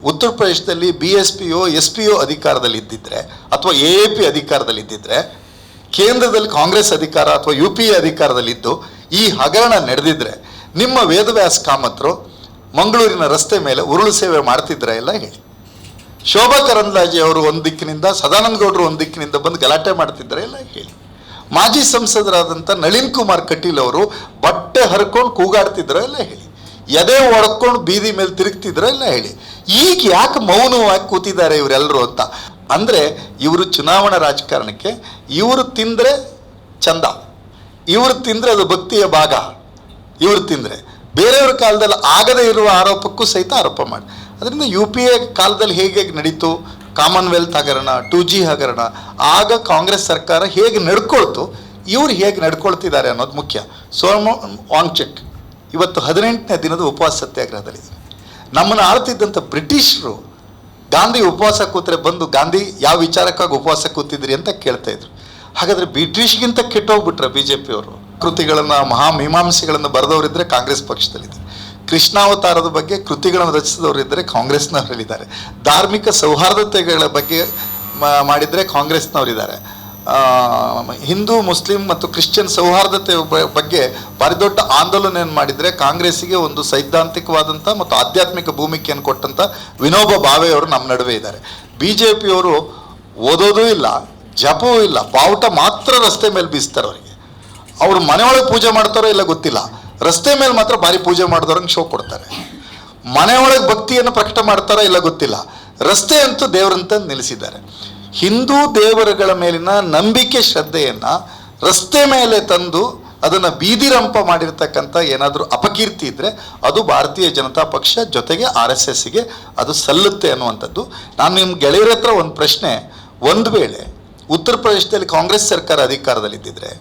ಉತ್ತರ ಪ್ರದೇಶದಲ್ಲಿ BSPO SPO ಅಧಿಕಾರದಲ್ಲಿ ಇದ್ದಿದ್ರೆ ಅಥವಾ AAP ಅಧಿಕಾರದಲ್ಲಿ ಇದ್ದಿದ್ರೆ ಕೇಂದ್ರದಲ್ಲಿ ಕಾಂಗ್ರೆಸ್ ಅಧಿಕಾರ ಅಥವಾ UPA ಅಧಿಕಾರದಲ್ಲಿದ್ದು ಈ ಹಗರಣ ನಡೆದಿದ್ರೆ ನಿಮ್ಮ ವೇದವ್ಯಾಸ ಕಾಮತ್ರು ಮಂಗಳೂರಿನ ರಸ್ತೆ ಮೇಲೆ ಉರುಳು ಸೇವೆ ಮಾಡ್ತಿದ್ರೆ ಎಲ್ಲ ಹೇಳಿ. ಶೋಭಾ ಕರಂದ್ಲಾಜೆ ಅವರು ಒಂದು ದಿಕ್ಕಿನಿಂದ, ಸದಾನಂದ ಗೌಡರು ಒಂದು ದಿಕ್ಕಿನಿಂದ ಬಂದು ಗಲಾಟೆ ಮಾಡ್ತಿದ್ರೆ ಎಲ್ಲ ಹೇಳಿ. ಮಾಜಿ ಸಂಸದರಾದಂಥ ನಳಿನ್ ಕುಮಾರ್ ಕಟೀಲ್ ಅವರು ಬಟ್ಟೆ ಹರ್ಕೊಂಡು ಕೂಗಾಡ್ತಿದ್ರೆ ಎಲ್ಲ ಹೇಳಿ. ಎದೆ ಒಡ್ಕೊಂಡು ಬೀದಿ ಮೇಲೆ ತಿರುಗ್ತಿದ್ರೆ ಎಲ್ಲ ಹೇಳಿ. ಈಗ ಯಾಕೆ ಮೌನವಾಗಿ ಕೂತಿದ್ದಾರೆ ಇವರೆಲ್ಲರೂ ಅಂತ ಅಂದರೆ, ಇವರು ಚುನಾವಣಾ ರಾಜಕಾರಣಕ್ಕೆ ಇವರು ತಿಂದರೆ ಚಂದ, ಇವರು ತಿಂದರೆ ಅದು ಭಕ್ತಿಯ ಭಾಗ, ಇವರು ತಿಂದರೆ ಬೇರೆಯವ್ರ ಕಾಲದಲ್ಲಿ ಆಗದೇ ಇರುವ ಆರೋಪಕ್ಕೂ ಸಹಿತ ಆರೋಪ ಮಾಡಿ. ಅದರಿಂದ UPA ಕಾಲದಲ್ಲಿ ಹೇಗೆ ನಡೀತು, ಕಾಮನ್ವೆಲ್ತ್ ಹಗರಣ, 2G ಹಗರಣ, ಆಗ ಕಾಂಗ್ರೆಸ್ ಸರ್ಕಾರ ಹೇಗೆ ನಡ್ಕೊಳ್ತು, ಇವ್ರು ಹೇಗೆ ನಡ್ಕೊಳ್ತಿದ್ದಾರೆ ಅನ್ನೋದು ಮುಖ್ಯ. ವಾಂಗ್ಚಕ್ ಇವತ್ತು 18ನೇ ದಿನದ ಉಪವಾಸ ಸತ್ಯಾಗ್ರಹದಲ್ಲಿದೆ. ನಮ್ಮನ್ನು ಆಳ್ತಿದ್ದಂಥ ಬ್ರಿಟಿಷರು ಗಾಂಧಿ ಉಪವಾಸ ಕೂತ್ರೆ ಬಂದು ಗಾಂಧಿ ಯಾವ ವಿಚಾರಕ್ಕಾಗಿ ಉಪವಾಸ ಕೂತಿದ್ರಿ ಅಂತ ಕೇಳ್ತಾ ಇದ್ರು. ಹಾಗಾದರೆ ಬ್ರಿಟಿಷ್ಗಿಂತ ಕೆಟ್ಟೋಗ್ಬಿಟ್ರೆ BJP ಅವರು. ಕೃತಿಗಳನ್ನು, ಮಹಾಮೀಮಾಂಸೆಗಳನ್ನು ಬರೆದವರಿದ್ದರೆ ಕಾಂಗ್ರೆಸ್ ಪಕ್ಷದಲ್ಲಿದ್ದಾರೆ. ಕೃಷ್ಣಾವತಾರದ ಬಗ್ಗೆ ಕೃತಿಗಳನ್ನು ರಚಿಸಿದವರಿದ್ದರೆ ಕಾಂಗ್ರೆಸ್ನವರಲ್ಲಿದ್ದಾರೆ. ಧಾರ್ಮಿಕ ಸೌಹಾರ್ದತೆಗಳ ಬಗ್ಗೆ ಮಾಡಿದರೆ ಕಾಂಗ್ರೆಸ್ನವರಿದ್ದಾರೆ. ಹಿಂದೂ, ಮುಸ್ಲಿಂ ಮತ್ತು ಕ್ರಿಶ್ಚಿಯನ್ ಸೌಹಾರ್ದತೆ ಬಗ್ಗೆ ಭಾರಿ ದೊಡ್ಡ ಆಂದೋಲನ ಮಾಡಿದರೆ ಕಾಂಗ್ರೆಸ್ಸಿಗೆ ಒಂದು ಸೈದ್ಧಾಂತಿಕವಾದಂಥ ಮತ್ತು ಆಧ್ಯಾತ್ಮಿಕ ಭೂಮಿಕೆಯನ್ನು ಕೊಟ್ಟಂಥ ವಿನೋಬಾ ಭಾವೆ ಅವರು ನಮ್ಮ ನಡುವೆ ಇದ್ದಾರೆ. BJPಯವರು ಓದೋದೂ ಇಲ್ಲ, ಜಪವೂ ಇಲ್ಲ, ಬಾವುಟ ಮಾತ್ರ ರಸ್ತೆ ಮೇಲೆ ಬೀಸ್ತಾರೆ. ಅವರಿಗೆ ಅವರು ಮನೆಯೊಳಗೆ ಪೂಜೆ ಮಾಡ್ತಾರೋ ಇಲ್ಲ ಗೊತ್ತಿಲ್ಲ, ರಸ್ತೆ ಮೇಲೆ ಮಾತ್ರ ಭಾರಿ ಪೂಜೆ ಮಾಡಿದವ್ರಂಗೆ ಶೋ ಕೊಡ್ತಾರೆ. ಮನೆಯೊಳಗೆ ಭಕ್ತಿಯನ್ನು ಪ್ರಕಟ ಮಾಡ್ತಾರೋ ಇಲ್ಲ ಗೊತ್ತಿಲ್ಲ, ರಸ್ತೆ ಅಂತೂ ದೇವರಂತ ನಿಲ್ಲಿಸಿದ್ದಾರೆ. ಹಿಂದೂ ದೇವರುಗಳ ಮೇಲಿನ ನಂಬಿಕೆ, ಶ್ರದ್ಧೆಯನ್ನು ರಸ್ತೆ ಮೇಲೆ ತಂದು ಅದನ್ನು ಬೀದಿರಂಪ ಮಾಡಿರ್ತಕ್ಕಂಥ ಏನಾದರೂ ಅಪಕೀರ್ತಿ ಇದ್ದರೆ ಅದು ಭಾರತೀಯ ಜನತಾ ಪಕ್ಷ ಜೊತೆಗೆ RSSಗೆ ಅದು ಸಲ್ಲುತ್ತೆ ಅನ್ನುವಂಥದ್ದು. ನಾನು ನಿಮ್ಮ ಗೆಳೆಯರ ಹತ್ರ ಒಂದು ಪ್ರಶ್ನೆ, ಒಂದು ವೇಳೆ ಉತ್ತರ ಪ್ರದೇಶದಲ್ಲಿ ಕಾಂಗ್ರೆಸ್ ಸರ್ಕಾರ ಅಧಿಕಾರದಲ್ಲಿದ್ದಿದ್ರೆ,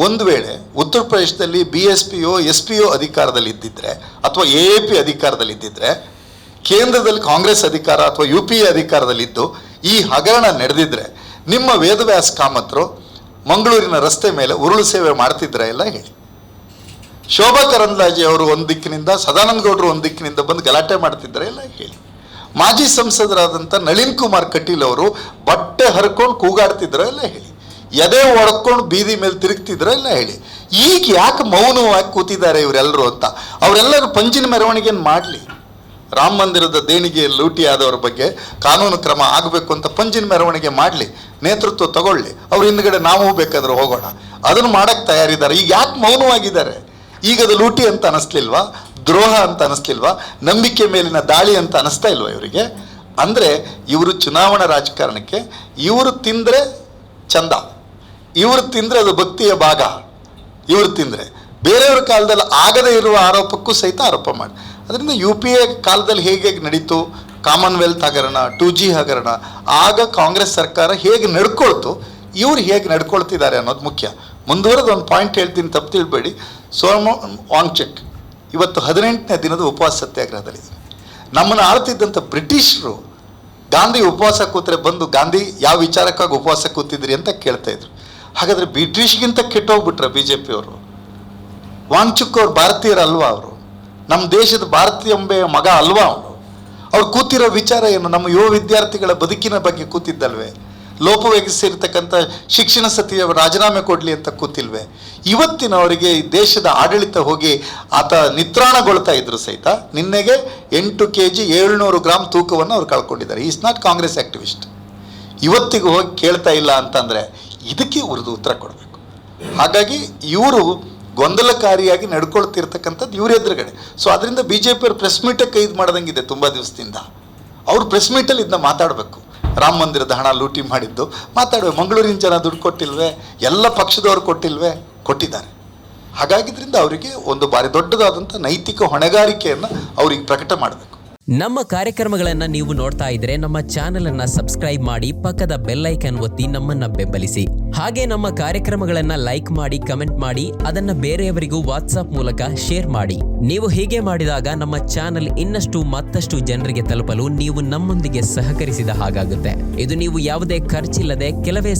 ಒಂದು ವೇಳೆ ಉತ್ತರ ಪ್ರದೇಶದಲ್ಲಿ BSPO SPO ಅಧಿಕಾರದಲ್ಲಿ ಇದ್ದಿದ್ರೆ ಅಥವಾ AAP ಅಧಿಕಾರದಲ್ಲಿ ಇದ್ದಿದ್ರೆ ಕೇಂದ್ರದಲ್ಲಿ ಕಾಂಗ್ರೆಸ್ ಅಧಿಕಾರ ಅಥವಾ UPA ಅಧಿಕಾರದಲ್ಲಿದ್ದು ಈ ಹಗರಣ ನಡೆದಿದ್ರೆ ನಿಮ್ಮ ವೇದವ್ಯಾಸ ಕಾಮತ್ರು ಮಂಗಳೂರಿನ ರಸ್ತೆ ಮೇಲೆ ಉರುಳು ಸೇವೆ ಮಾಡ್ತಿದ್ರೆ ಎಲ್ಲ ಹೇಳಿ. ಶೋಭಾ ಕರಂದ್ಲಾಜೆ ಅವರು ಒಂದು ದಿಕ್ಕಿನಿಂದ, ಸದಾನಂದ ಗೌಡರು ಒಂದು ದಿಕ್ಕಿನಿಂದ ಬಂದು ಗಲಾಟೆ ಮಾಡ್ತಿದ್ರೆ ಎಲ್ಲ ಹೇಳಿ. ಮಾಜಿ ಸಂಸದರಾದಂಥ ನಳಿನ್ ಕುಮಾರ್ ಕಟೀಲ್ ಅವರು ಬಟ್ಟೆ ಹರ್ಕೊಂಡು ಕೂಗಾಡ್ತಿದ್ರೆ ಎಲ್ಲ ಹೇಳಿ. ಎದೆ ಒಡ್ಕೊಂಡು ಬೀದಿ ಮೇಲೆ ತಿರುಗ್ತಿದ್ರೆ ಎಲ್ಲ ಹೇಳಿ. ಈಗ ಯಾಕೆ ಮೌನವಾಗಿ ಕೂತಿದ್ದಾರೆ ಇವರೆಲ್ಲರೂ ಅಂತ. ಅವರೆಲ್ಲರೂ ಪಂಜಿನ ಮೆರವಣಿಗೆಯನ್ನು ಮಾಡಲಿ. ರಾಮ ಮಂದಿರದ ದೇಣಿಗೆ ಲೂಟಿ ಆದವರ ಬಗ್ಗೆ ಕಾನೂನು ಕ್ರಮ ಆಗಬೇಕು ಅಂತ ಪಂಜಿನ ಮೆರವಣಿಗೆ ಮಾಡಲಿ, ನೇತೃತ್ವ ತಗೊಳ್ಳಿ. ಅವ್ರ ಹಿಂದ್ಗಡೆ ನಾವು ಬೇಕಾದ್ರೆ ಹೋಗೋಣ, ಅದನ್ನು ಮಾಡೋಕ್ಕೆ ತಯಾರಿದ್ದಾರೆ. ಈಗ ಯಾಕೆ ಮೌನವಾಗಿದ್ದಾರೆ? ಈಗ ಅದು ಲೂಟಿ ಅಂತ ಅನಿಸ್ಲಿಲ್ವಾ, ದ್ರೋಹ ಅಂತ ಅನಿಸ್ಲಿಲ್ವಾ, ನಂಬಿಕೆ ಮೇಲಿನ ದಾಳಿ ಅಂತ ಅನಿಸ್ತಾ ಇಲ್ವಾ ಇವರಿಗೆ? ಅಂದರೆ ಇವರು ಚುನಾವಣಾ ರಾಜಕಾರಣಕ್ಕೆ ಇವರು ತಿಂದರೆ ಚಂದ, ಇವರು ತಿಂದರೆ ಅದು ಭಕ್ತಿಯ ಭಾಗ, ಇವರು ತಿಂದರೆ ಬೇರೆಯವ್ರ ಕಾಲದಲ್ಲಿ ಆಗದೇ ಇರುವ ಆರೋಪಕ್ಕೂ ಸಹಿತ ಆರೋಪ ಮಾಡಿ. ಅದರಿಂದ UPA ಕಾಲದಲ್ಲಿ ಹೇಗೆ ನಡೀತು, ಕಾಮನ್ವೆಲ್ತ್ ಹಗರಣ, 2G ಹಗರಣ, ಆಗ ಕಾಂಗ್ರೆಸ್ ಸರ್ಕಾರ ಹೇಗೆ ನಡ್ಕೊಳ್ತು, ಇವ್ರು ಹೇಗೆ ನಡ್ಕೊಳ್ತಿದ್ದಾರೆ ಅನ್ನೋದು ಮುಖ್ಯ. ಮುಂದುವರೆದ ಒಂದು ಪಾಯಿಂಟ್ ಹೇಳ್ತೀನಿ, ತಪ್ಪು ತಿಳ್ಬೇಡಿ. ವಾಂಗ್ಚಕ್ ಇವತ್ತು 18ನೇ ದಿನದ ಉಪವಾಸ ಸತ್ಯಾಗ್ರಹದಲ್ಲಿದೆ. ನಮ್ಮನ್ನು ಆಳ್ತಿದ್ದಂಥ ಬ್ರಿಟಿಷರು ಗಾಂಧಿ ಉಪವಾಸ ಕೂತ್ರೆ ಬಂದು ಗಾಂಧಿ ಯಾವ ವಿಚಾರಕ್ಕಾಗಿ ಉಪವಾಸ ಕೂತಿದ್ರಿ ಅಂತ ಕೇಳ್ತಾ ಇದ್ರು. ಹಾಗಾದರೆ ಬ್ರಿಟಿಷ್ಗಿಂತ ಕೆಟ್ಟೋಗ್ಬಿಟ್ರೆ BJPಯವರು. ವಾಂಗ್ಚುಕ್ ಅವ್ರು ಭಾರತೀಯರಲ್ವಾ? ಅವರು ನಮ್ಮ ದೇಶದ ಭಾರತೀಯ ಎಂಬೆಯ ಮಗ ಅಲ್ವಾ? ಅವ್ರು ಕೂತಿರೋ ವಿಚಾರ ಏನು? ನಮ್ಮ ಯುವ ವಿದ್ಯಾರ್ಥಿಗಳ ಬದುಕಿನ ಬಗ್ಗೆ ಕೂತಿದ್ದಲ್ವೇ? ಲೋಪವೆಗಿಸಿರ್ತಕ್ಕಂಥ ಶಿಕ್ಷಣ ಸಚಿವ ರಾಜೀನಾಮೆ ಕೊಡಲಿ ಅಂತ ಕೂತಿಲ್ವೇ? ಇವತ್ತಿನವರಿಗೆ ಈ ದೇಶದ ಆಡಳಿತ ಹೋಗಿ ಆತ ನಿತ್ರಾಣಗೊಳ್ತಾ ಇದ್ರು ಸಹಿತ ನಿನ್ನೆಗೆ 8 kg 700 ಗ್ರಾಮ್ ತೂಕವನ್ನು ಅವ್ರು ಕಳ್ಕೊಂಡಿದ್ದಾರೆ. Is not Congress activist. ಇವತ್ತಿಗೂ ಹೋಗಿ ಕೇಳ್ತಾ ಇಲ್ಲ ಅಂತಂದರೆ ಇದಕ್ಕೆ ಇವ್ರದ್ದು ಉತ್ತರ ಕೊಡಬೇಕು. ಹಾಗಾಗಿ ಇವರು ಗೊಂದಲಕಾರಿಯಾಗಿ ನಡ್ಕೊಳ್ತಿರ್ತಕ್ಕಂಥದ್ದು ಇವ್ರ ಎದುರುಗಡೆ. ಸೊ ಅದರಿಂದ BJPಯವರು ಪ್ರೆಸ್ ಮೀಟೇ ಕೈದು ಮಾಡ್ದಂಗಿದೆ ತುಂಬ ದಿವಸದಿಂದ. ಅವರು ಪ್ರೆಸ್ ಮೀಟಲ್ಲಿ ಇದನ್ನ ಮಾತಾಡಬೇಕು. ರಾಮ ಮಂದಿರದ ಹಣ ಲೂಟಿ ಮಾಡಿದ್ದು ಮಾತಾಡುವೆ. ಮಂಗಳೂರಿನ ಜನ ದುಡ್ಡು ಕೊಟ್ಟಿಲ್ವೇ? ಎಲ್ಲ ಪಕ್ಷದವರು ಕೊಟ್ಟಿಲ್ವೇ? ಕೊಟ್ಟಿದ್ದಾರೆ. ಹಾಗಾಗಿದ್ದರಿಂದ ಅವರಿಗೆ ಒಂದು ಭಾರಿ ದೊಡ್ಡದಾದಂಥ ನೈತಿಕ ಹೊಣೆಗಾರಿಕೆಯನ್ನು ಅವರಿಗೆ ಪ್ರಕಟ ಮಾಡಬೇಕು. ನಮ್ಮ ಕಾರ್ಯಕ್ರಮಗಳನ್ನು ನೀವು ನೋಡ್ತಾ ಇದ್ರೆ ನಮ್ಮ ಚಾನೆಲ್ ಅನ್ನ ಸಬ್ಸ್ಕ್ರೈಬ್ ಮಾಡಿ, ಪಕ್ಕದ ಬೆಲ್ ಐಕನ್ ಒತ್ತಿ ನಮ್ಮನ್ನ ಬೆಂಬಲಿಸಿ. ಹಾಗೆ ನಮ್ಮ ಕಾರ್ಯಕ್ರಮಗಳನ್ನ ಲೈಕ್ ಮಾಡಿ, ಕಮೆಂಟ್ ಮಾಡಿ, ಅದನ್ನ ಬೇರೆಯವರಿಗೂ ವಾಟ್ಸ್ಆಪ್ ಮೂಲಕ ಶೇರ್ ಮಾಡಿ. ನೀವು ಹೀಗೆ ಮಾಡಿದಾಗ ನಮ್ಮ ಚಾನೆಲ್ ಇನ್ನಷ್ಟು ಮತ್ತಷ್ಟು ಜನರಿಗೆ ತಲುಪಲು ನೀವು ನಮ್ಮೊಂದಿಗೆ ಸಹಕರಿಸಿದ ಹಾಗಾಗುತ್ತೆ. ಇದು ನೀವು ಯಾವುದೇ ಖರ್ಚಿಲ್ಲದೆ ಕೆಲವೇ